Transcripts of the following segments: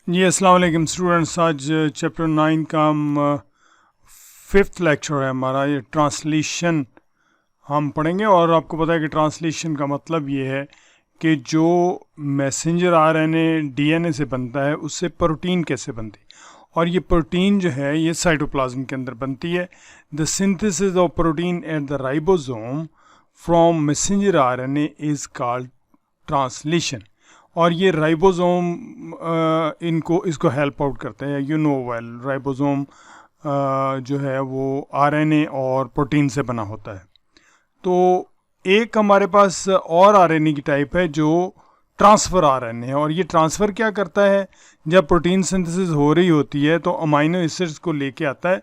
जी अस्सलाम वालेकुम स्टूडेंट्स। आज चैप्टर 9 का हम फिफ्थ लेक्चर है हमारा। ये ट्रांसलेशन हम पढ़ेंगे और आपको पता है कि ट्रांसलेशन का मतलब ये है कि जो मैसेंजर आरएनए डीएनए से बनता है उससे प्रोटीन कैसे बनती है, और ये प्रोटीन जो है ये साइटोप्लाज्म के अंदर बनती है। The synthesis of protein at the ribosome from messenger RNA is called translation. और ये राइबोसोम इसको हेल्प आउट करते हैं। यू नो वेल, राइबोसोम जो है वो आरएनए और प्रोटीन से बना होता है। तो एक हमारे पास और आरएनए की टाइप है जो ट्रांसफ़र आरएनए है, और ये ट्रांसफ़र क्या करता है, जब प्रोटीन सिंथेसिस हो रही होती है तो अमाइनो एसिड्स को लेके आता है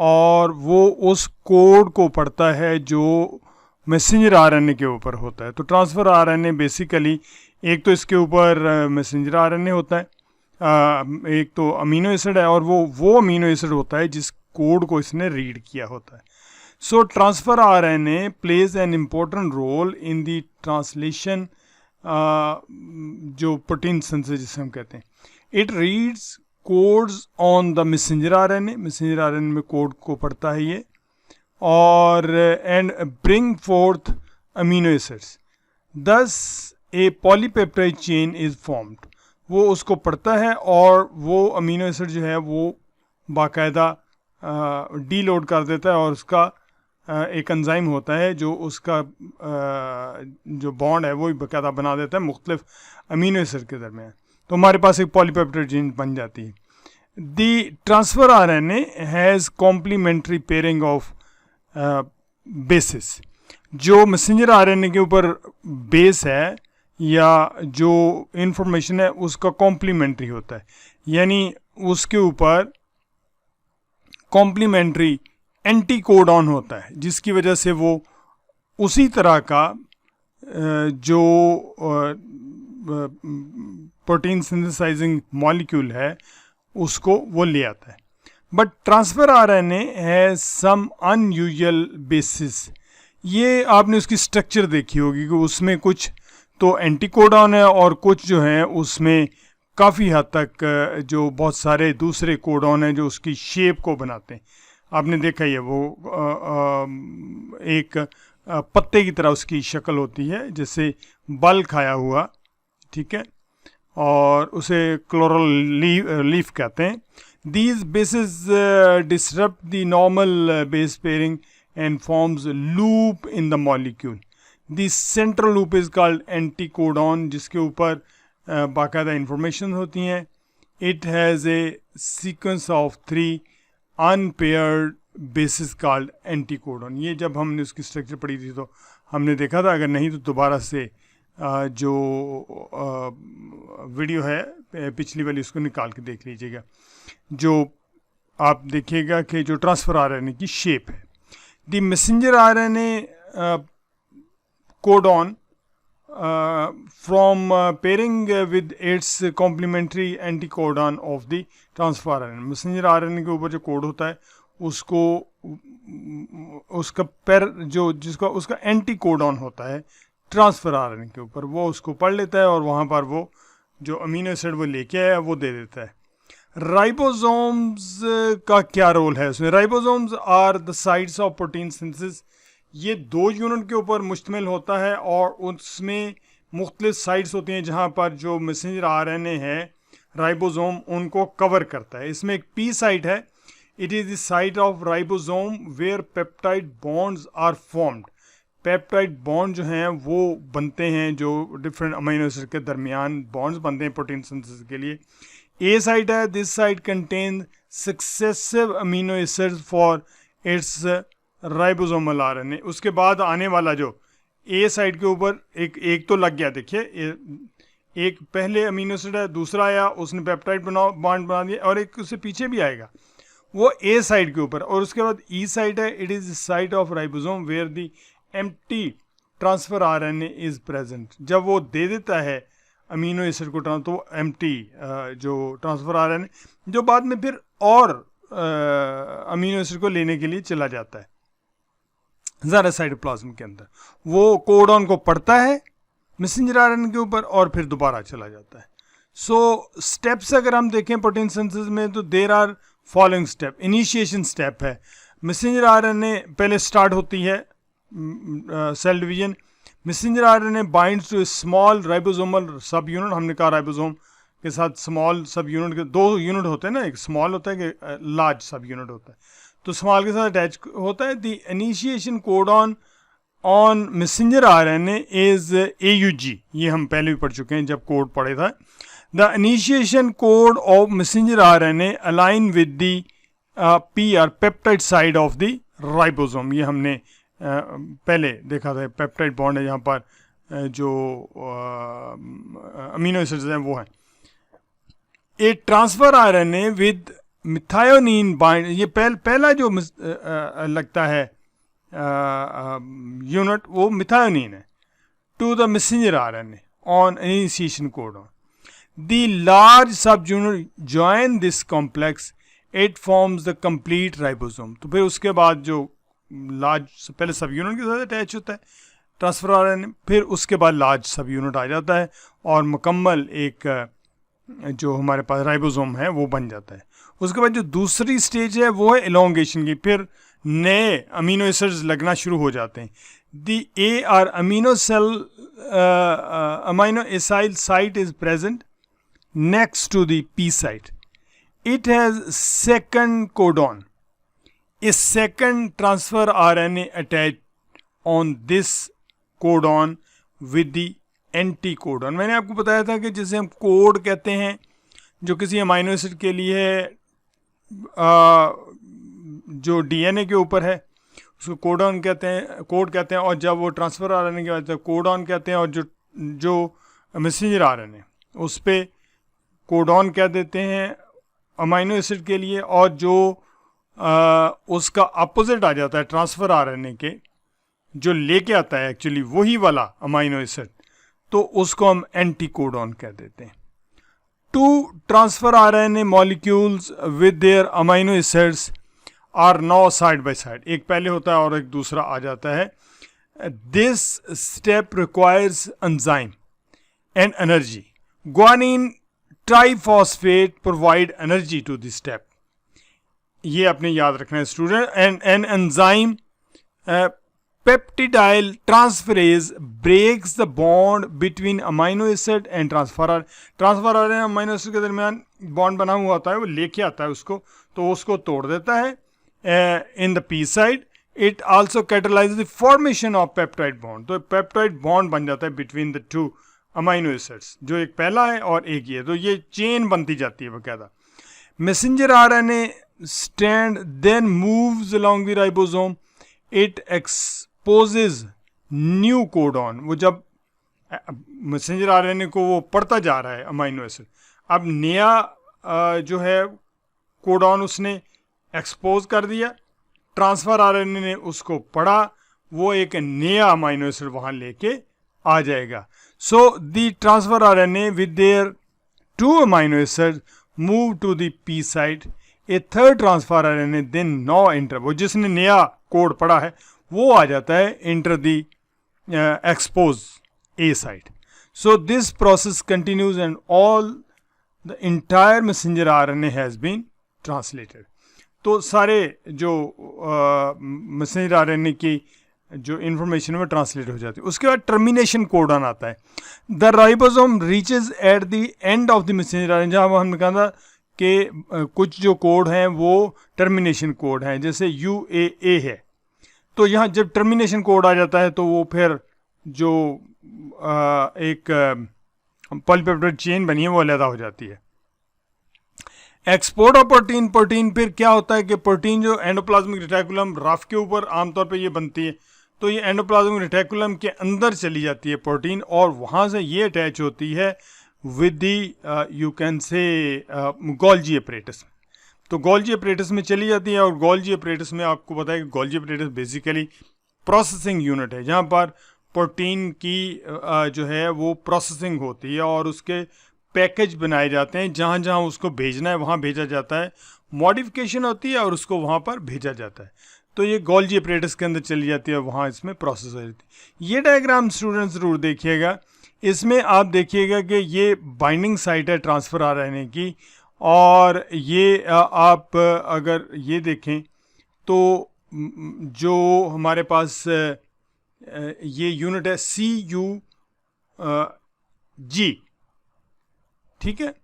और वो उस कोड को पढ़ता है जो मैसेंजर आरएनए के ऊपर होता है। तो ट्रांसफ़र आरएनए बेसिकली एक तो इसके ऊपर मैसेंजर आरएनए होता है, एक तो अमीनो एसिड है, और वो अमीनो एसिड होता है जिस कोड को इसने रीड किया होता है। So transfer RNA plays an important role in the translation, जो प्रोटीन सिंथेसिस जिसे हम कहते हैं। It reads codes on the messenger RNA, messenger RNA में कोड को पढ़ता है ये, और and bring forth amino acids. Thus a polypeptide chain is formed. वो उसको पढ़ता है और वो अमीनो एसिड जो है वो बाकायदा डीलोड कर देता है, और उसका एक एंजाइम होता है जो उसका जो बॉन्ड है वो बाकायदा बना देता है मुख्तलिफ अमीनो एसिड के दरमियान। तो हमारे पास एक पॉलीपेप्टाइड चेन बन जाती है। The transfer RNA has complementary pairing of bases. जो मैसेंजर आरएनए के ऊपर बेस है या जो इंफॉर्मेशन है उसका कॉम्प्लीमेंट्री होता है, यानी उसके ऊपर कॉम्प्लीमेंट्री एंटी कोडॉन होता है, जिसकी वजह से वो उसी तरह का जो प्रोटीन सिंथेसाइजिंग मॉलिक्यूल है उसको वो ले आता है। बट ट्रांसफ़र आरएनए है सम अनयूजुअल बेसिस। ये आपने उसकी स्ट्रक्चर देखी होगी कि उसमें कुछ तो एंटीकोडॉन है और कुछ जो है उसमें काफ़ी हद तक जो बहुत सारे दूसरे कोडॉन हैं जो उसकी शेप को बनाते हैं। आपने देखा ही है वो एक पत्ते की तरह उसकी शक्ल होती है, जैसे बल खाया हुआ, ठीक है, और उसे क्लोरल लीफ कहते हैं। These bases disrupt the normal base pairing and forms a loop in the molecule. The central loop is called anticodon, जिसके ऊपर बाकायदा इंफॉर्मेशन होती हैं। It has a sequence of 3 unpaired bases called anticodon. ये जब हमने उसकी स्ट्रक्चर पढ़ी थी तो हमने देखा था, अगर नहीं तो दोबारा से जो वीडियो है पिछली वाली उसको निकाल के देख लीजिएगा। जो आप देखिएगा कि जो ट्रांसफ़र आरएनए की शेप है। The messenger RNA codon from pairing with its complementary anticodon of the transfer RNA. Messenger RNA के ऊपर जो कोड होता है उसको उसका जिसका उसका एंटीकोडॉन होता है ट्रांसफ़र आरएनए के ऊपर, वो उसको पढ़ लेता है और वहाँ पर वो जो अमीनो एसिड वो लेके आया वो दे देता है। राइबोसोम्स का क्या रोल है उसमें? Ribosomes are the sites of protein synthesis. ये 2 यूनिट के ऊपर मुश्तमिल होता है और उसमें मुख्तलिफ साइट्स होती हैं जहाँ पर जो मैसेंजर आरएनए है राइबोसोम उनको कवर करता है। इसमें एक पी साइट है। It is the site of ribosome where peptide bonds are formed. Peptide bond जो हैं वो बनते हैं, जो डिफरेंट अमीनो एसिड के दरमियान बॉन्ड्स बनते हैं प्रोटीन सिंथेसिस के लिए। ए साइट है, this site contain successive amino acids for its ribosomal RNA. उसके बाद आने वाला जो ए साइट के ऊपर एक तो लग गया, देखिए एक पहले अमीनो एसिड है, दूसरा आया उसने पेप्टाइड बॉन्ड बना दिया, और एक उससे पीछे भी आएगा वो ए साइट के ऊपर। और उसके बाद ई साइट है, it is site of ribosome where the empty transfer RNA is present. जब वो दे देता है अमीनो एसिड को तो एम्प्टी जो ट्रांसफ़र आरएनए जो बाद में फिर और अमीनो एसिड को लेने के लिए चला जाता है ज़रा साइटोप्लाज्म के अंदर, वो कोडॉन को पढ़ता है मैसेंजर आरएनए के ऊपर और फिर दोबारा चला जाता है। सो स्टेप्स अगर हम देखें प्रोटीन सिंथेसिस में तो there are following step. Initiation step है, मैसेंजर आरएनए पहले स्टार्ट होती है cell division. Messenger RNA binds to small ribosomal subunit. हमने कहा राइबोसोम के साथ स्मॉल सब यूनिट के दो यूनिट होते हैं ना, एक स्मॉल होता है कि लार्ज सब यूनिट होता है. तो स्मॉल के साथ अटैच होता है. The initiation codon on messenger RNA is AUG. ये हम पहले भी पढ़ चुके हैं जब कोड पढ़े था. The initiation code of messenger RNA align with the PR peptide side of the ribosome. ये हमने पहले देखा था. पेप्टाइड बॉन्ड है यहाँ पर जो अमीनो एसिड्स हैं वो हैं. A transfer RNA with methionine bind. ये पहला जो लगता है यूनिट वो मिथायोनिन है. To the messenger RNA on initiation codon. The large subunit join this complex. It forms the complete ribosome. तो फिर उसके बाद जो लार्ज पहले सब यूनिट के साथ अटैच होता है ट्रांसफर आरएनए, फिर उसके बाद लार्ज सब यूनिट आ जाता है और मुकम्मल एक जो हमारे पास राइबोसोम है वो बन जाता है. उसके बाद जो दूसरी स्टेज है वो है एलोंगेशन की. फिर नए अमीनो एसिड्स लगना शुरू हो जाते हैं. The AR amino acyl site is present next to the P site. It has second codon. A second transfer RNA attach on this codon with the anti codon. मैंने आपको बताया था कि जिसे हम कोड कहते हैं जो किसी अमीनो एसिड के लिए जो DNA के ऊपर है उसको कोडॉन कहते हैं, कोड कहते हैं. और जब वो ट्रांसफर RNA के बाद कोडॉन कहते हैं. और जो मैसेंजर RNA उस पर कोडॉन कह देते हैं अमीनो एसिड के लिए. और जो उसका अपोजिट आ जाता है ट्रांसफर RNA के, जो लेके आता है एक्चुअली वही वाला अमीनो एसिड, तो उसको हम एंटी कोडॉन कह देते हैं. Two transfer RNA molecules with their amino acids are now side by side. एक पहले होता है और एक दूसरा आ जाता है. This step requires enzyme and energy. Guanine triphosphate provide energy to this step. ये आपने याद रखना है student. And an enzyme peptidyl transferase breaks the bond between amino acid and transfer RNA. Amino acid के दरमियान बॉन्ड बना हुआ होता है, वो लेके आता है उसको, तो उसको तोड़ देता है in the P side. It also catalyse the formation of peptide bond. तो पेप्टाइड बॉन्ड बन जाता है between the two amino acids, जो एक पहला है और एक ये. तो ये चेन बनती जाती है बकायदा. Messenger RNA strand then moves along the ribosome. It exposes new codon. वो जब मैसेंजर RNA को वो पढ़ता जा रहा है अमीनो एसिड, अब नया जो है कोडॉन उसने एक्सपोज कर दिया, ट्रांसफर RNA ने उसको पढ़ा, वो एक नया अमीनो एसिड वहाँ लेके आ जाएगा. So the transfer RNA with their two amino acid move to the P site. A third transfer RNA then now enter. वो जिसने नया कोड पढ़ा है वो आ जाता है enter the expose A site. So this process continues and all the entire messenger RNA has been translated. तो सारे जो मैसेंजर RNA की जो इन्फॉर्मेशन वो ट्रांसलेट हो जाती है. उसके बाद टर्मिनेशन कोडॉन आता है. The ribosome reaches at the end of the messenger RNA. जहाँ हमने कहा था कि कुछ जो कोड हैं वो टर्मिनेशन कोड हैं, जैसे UAA है. तो यहाँ जब टर्मिनेशन कोड आ जाता है तो वो फिर जो एक पॉलीपेप्टाइड चेन बनी है वो अलग हो जाती है. Export of protein. प्रोटीन फिर क्या होता है कि प्रोटीन जो एंडोप्लाज्मिक रेटिकुलम रफ के ऊपर आमतौर पे ये बनती है, तो ये एंडोप्लाज्मिक रेटिकुलम के अंदर चली जाती है प्रोटीन, और वहाँ से ये अटैच होती है with the you can say Golgi apparatus. तो गोल्जी अपरेटस में चली जाती है. और गोल्जी अपरेटस में आपको पता है कि Golgi apparatus basically processing unit है, जहाँ पर प्रोटीन की जो है वो प्रोसेसिंग होती है और उसके पैकेज बनाए जाते हैं. जहाँ जहाँ उसको भेजना है वहाँ भेजा जाता है, मॉडिफिकेशन होती है और उसको वहाँ पर भेजा जाता है. तो ये गोल्जी अपरेटस के अंदर चली जाती है, वहाँ इसमें प्रोसेस हो जाती है. ये डायग्राम स्टूडेंट्स ज़रूर देखिएगा. इसमें आप देखिएगा कि ये बाइंडिंग साइट है ट्रांसफ़र आरएनए की, और ये आप अगर ये देखें तो जो हमारे पास ये यूनिट है CUG, ठीक है।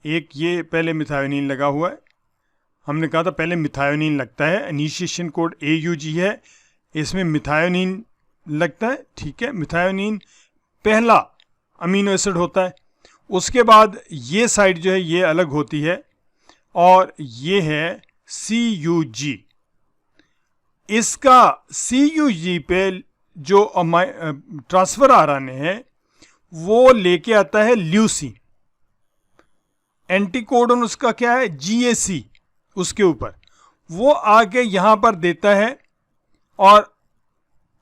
एक ये पहले मिथायोनिन लगा हुआ है, हमने कहा था पहले मिथायोनिन लगता है, इनिशिएशन कोड AUG है, इसमें मिथायोनिन लगता है, ठीक है। मिथायोनिन पहला अमीनो एसिड होता है, उसके बाद ये साइड जो है ये अलग होती है और ये है CUG। इसका CUG पे जो ट्रांसफर आरएनए है वो लेके आता है ल्यूसीन, एंटीकोडन उसका क्या है GAC, उसके ऊपर वो आके यहाँ पर देता है और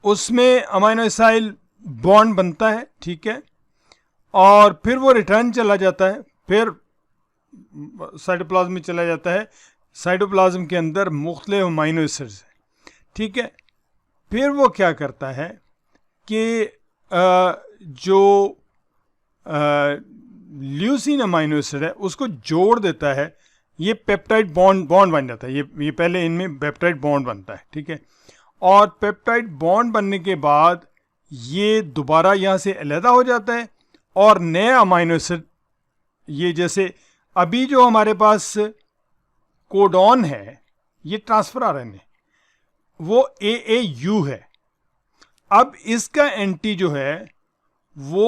उसमें अमीनो एसाइल बॉन्ड बनता है, ठीक है। और फिर वो रिटर्न चला जाता है, फिर साइटोप्लाज्म में चला जाता है। साइटोप्लाज्म के अंदर मुख्तलिफ अमीनो एसिड्स हैं, ठीक है। फिर वो क्या करता है कि जो ल्यूसीन अमीनो एसिड है उसको जोड़ देता है, ये पेप्टाइड बॉन्ड बन जाता है, ये पहले इनमें पेप्टाइड बॉन्ड बनता है, ठीक है। और पेप्टाइड बॉन्ड बनने के बाद ये दोबारा यहाँ से अलहदा हो जाता है और नए अमीनो एसिड, ये जैसे अभी जो हमारे पास कोडॉन है ये ट्रांसफर आरएनए वो AAU है। अब इसका एंटी जो है वो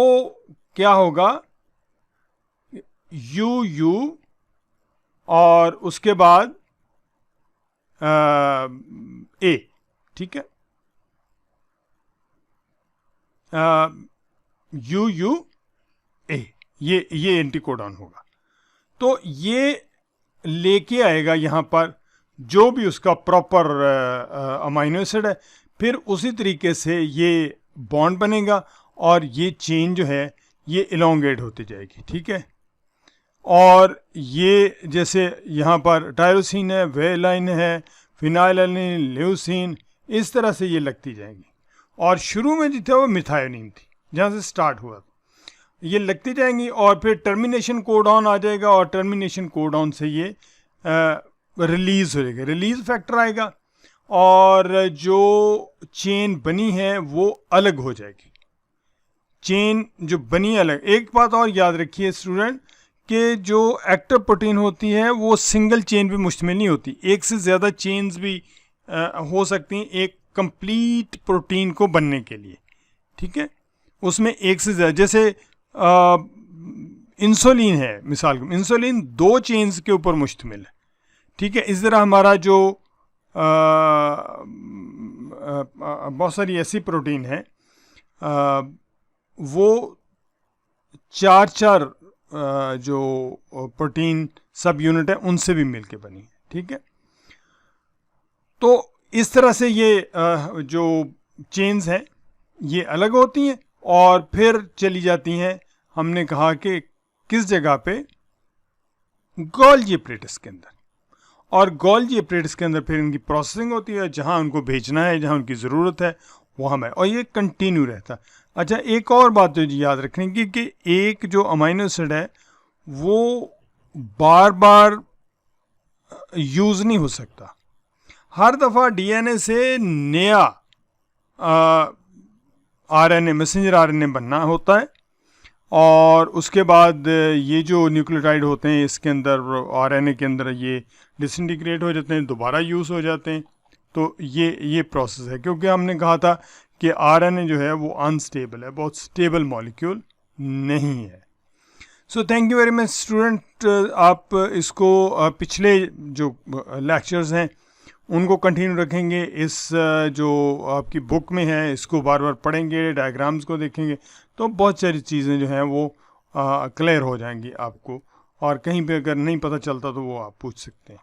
क्या होगा UU और उसके बाद A, ठीक है। UUA ये एंटीकोडॉन होगा। तो ये लेके आएगा यहाँ पर जो भी उसका प्रॉपर अमीनो एसिड है, फिर उसी तरीके से ये बॉन्ड बनेगा और ये चेन जो है ये इलोंगेट होती जाएगी, ठीक है। और ये जैसे यहाँ पर टायरोसिन है, वेलाइन है, फिनाइलैलानाइन, ल्यूसीन, इस तरह से ये लगती जाएंगी। और शुरू में जो था वो मिथायोनिन थी, जहाँ से स्टार्ट हुआ, ये लगती जाएंगी और फिर टर्मिनेशन कोडॉन आ जाएगा और टर्मिनेशन कोडॉन से ये रिलीज़ हो जाएगा, रिलीज़ फैक्टर आएगा और जो चेन बनी है वो अलग हो जाएगी। चेन जो बनी अलग, एक बात और याद रखिए स्टूडेंट कि जो एक्टिव प्रोटीन होती है वो सिंगल चेन पे मुश्तमिल नहीं होती, एक से ज़्यादा चेन्स भी हो सकती हैं एक कंप्लीट प्रोटीन को बनने के लिए, ठीक है। उसमें एक से ज़्यादा, जैसे इंसुलिन है, मिसाल के इंसुलिन 2 चेन्स के ऊपर मुश्तमिल है, ठीक है। इस तरह हमारा जो बहुत सारी ऐसी प्रोटीन है वो 4 जो प्रोटीन सब यूनिट है उनसे भी मिलके बनी है, ठीक है। तो इस तरह से ये जो चेन्स हैं ये अलग होती हैं और फिर चली जाती हैं, हमने कहा कि किस जगह पे, गोल्गी एपरेटस के अंदर, और गोल्गी एपरेटस के अंदर फिर इनकी प्रोसेसिंग होती है, जहाँ उनको भेजना है, जहाँ उनकी ज़रूरत है वहाँ में, और ये कंटिन्यू रहता है। अच्छा, एक और बात तो याद रखने की कि एक जो अमीनो एसिड है वो बार बार यूज़ नहीं हो सकता, हर दफ़ा डीएनए से नया आरएनए, मैसेंजर आरएनए बनना होता है और उसके बाद ये जो न्यूक्लियोटाइड होते हैं इसके अंदर, आरएनए के अंदर, ये डिसइंटीग्रेट हो जाते हैं, दोबारा यूज़ हो जाते हैं। तो ये प्रोसेस है, क्योंकि हमने कहा था कि आरएनए जो है वो अनस्टेबल है, बहुत स्टेबल मॉलिक्यूल नहीं है। So thank you very much student, आप इसको पिछले जो लेक्चर्स हैं उनको कंटिन्यू रखेंगे, इस जो आपकी बुक में है इसको बार बार पढ़ेंगे, डायग्राम्स को देखेंगे, तो बहुत सारी चीज़ें जो हैं वो क्लियर हो जाएंगी आपको, और कहीं पे अगर नहीं पता चलता तो वो आप पूछ सकते हैं।